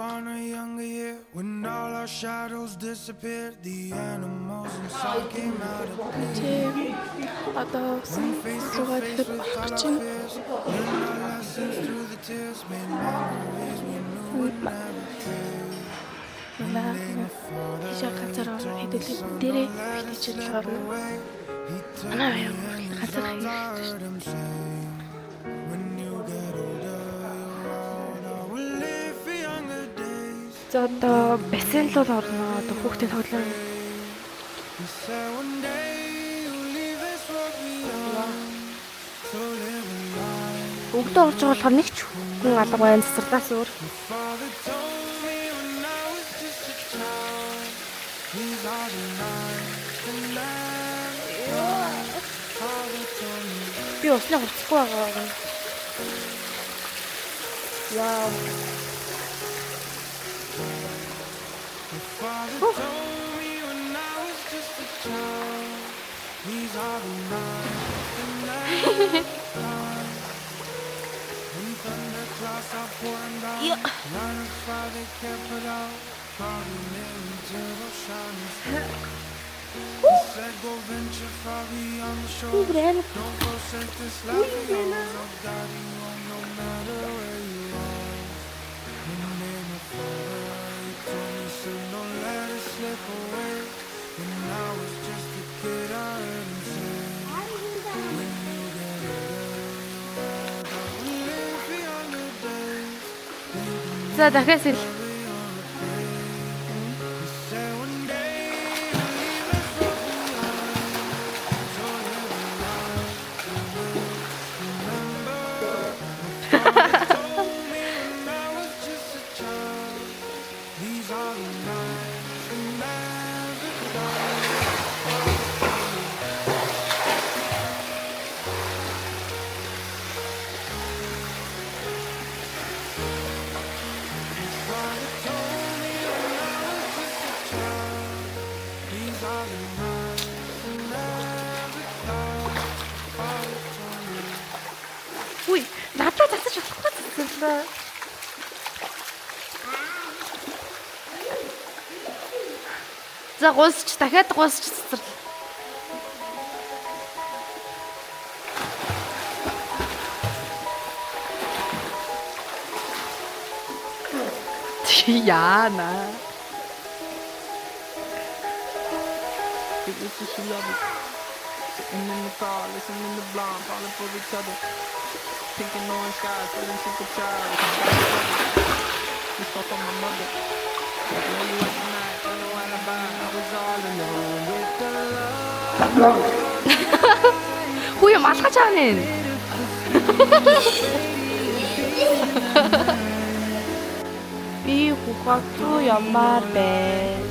upon a younger year when all our shadows disappeared, the animals inside came out of play. Одоо суугаад ихэд болох гэж байна. Learned our lessons through the tears, made memories we knew would never fade. Хичээл газар хэдүүлээ дээрээ хичээл орно. Манай газар heard him say, when you get older, you'll will live for younger days. За одоо бассейн л орно. Одоо хүүхдээ тоглоно. He said one day you'll leave this world behind, so live a life. Өгдөө орж байгаа болохоор нэг ч хүн алга байна. Цэцэрлээс өөр. My father told me when I was just a child, these are the nights that never father told me. Би уснаа хувцахгүй байгаа. Яа. My father told me when I was just a child, these are the nights that never die. When thunderclouds are pouring down, line of fire they can't put out, probably near until those shining stars. He said go venture far beyond the shore, don't forsake this life of yours, I'll guide you on no matter where you are. In the name of father, he told me, son, don't let it slip away. When I was just a kid, I heard him say, when you get older, you'll live for younger days. За дахиад сэл. He said one day you'll leave this world behind, so live a life you will remember. My father told me when I was just a child, these are the nights that never die. My father told me when I was just a child, these are the nights that never die. Father told me. Үгүй, надад засаж болохгүй цэцэрлээ. За гуйсч дахиад гуйсч цэцэрлээ. Яана. It was just you love it. Sitting in the car, listening to Blonde, falling for each other. Pink and orange skies, feeling super child. This stuff on my mother. Know you at night, got no alibi. I was all alone with the love. Хүү юм алхаж байгаа нэ. Би хүүхэд рүү ямаар байна.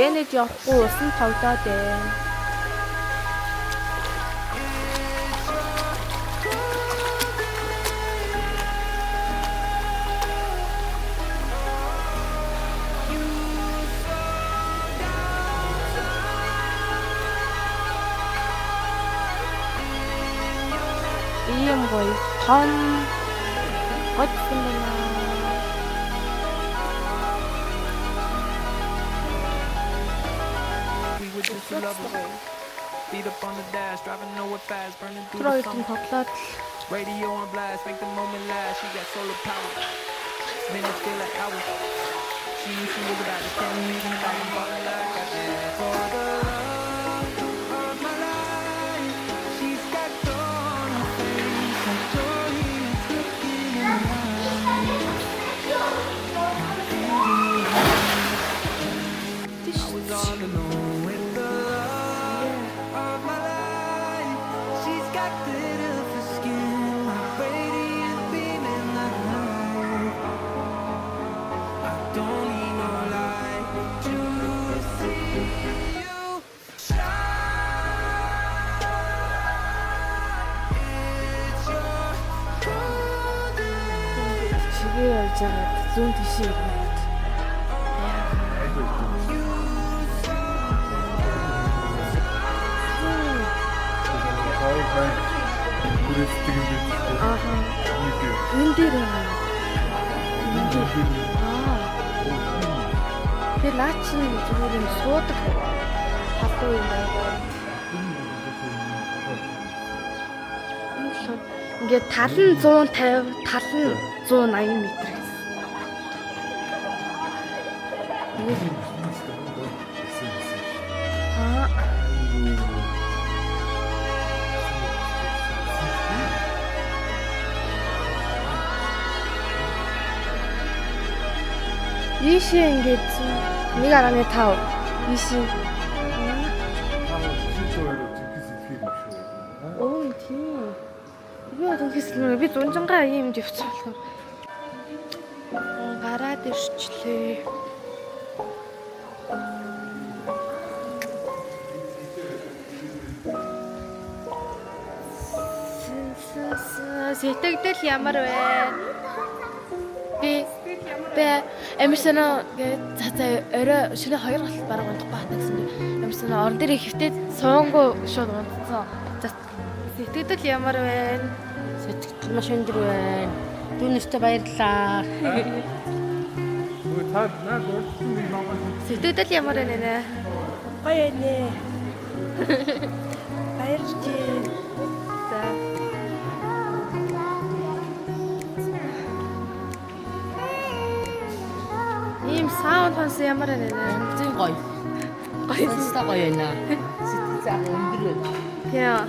Энэд явахгүй усан тоглоод байна. Ийм гоё тон годсон байна. We were just two lovers. Feet up on the dash, driving nowhere fast, burning through Тэр the хоёрын summer. тоглоод Radio on blast, make the moment last. She got solar power. Minutes feel like hours. She knew she was about to tell me even if I'm falling like I did. For the love of my life, she's got joy on her face, and joy is looking in her eyes. I was all alone with the love of my life. She's got glitter for skin, my radiant beaming like light. I don't need no light to see you shine. It's your golden чигээр явж байгаа зүүн тишээ ирнэ. Хүрээсдэг юм биш үү? Ааха. Нэг Энэ дээр байна. Би наа чинь зүгээр юм суудаг халуун юм байна. Ингээд тал нь 150, тал нь 180 м гэсэн. Аа. Ийшээ ингээд 1.5 ийшээ. Оо тийм. Би одоо хэсэл би 100-га юм явцсан болохоор гараад ирчлээ. Сэтгэл ямар вэ? Би эмэрсэнэ за орой шөнө 2 гол бараг унтах баатаа гэсэн би эмэрсэнэ орон дээр хөвтөд суунгу шууд унтсан. За сэтгэл ямар вэ? Сэтгэл маш өндөр байна. Түүнээсээ баярлалаа. Та наад урдсан би намайг Сэтгэл ямар вэ нэ? Гоё нэ. Баярлалаа. За. Ийм саунд сонсон ямар вэ нэ? Зин гоё. Гоё. Сонсоо гоё байна. Сэтгэл заа өндөр байна. Яа.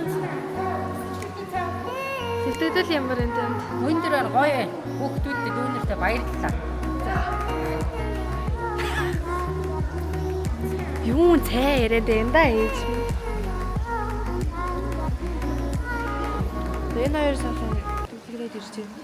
Сэтгэл ямар вэ тэнд? Өндөрөөр гоё байна. Хүүхдүүдэд түүнээсээ баярлалаа. Юу цай яриад байна да ээж. Энэ хоёр сафаа. Тэгрээд ирж байна.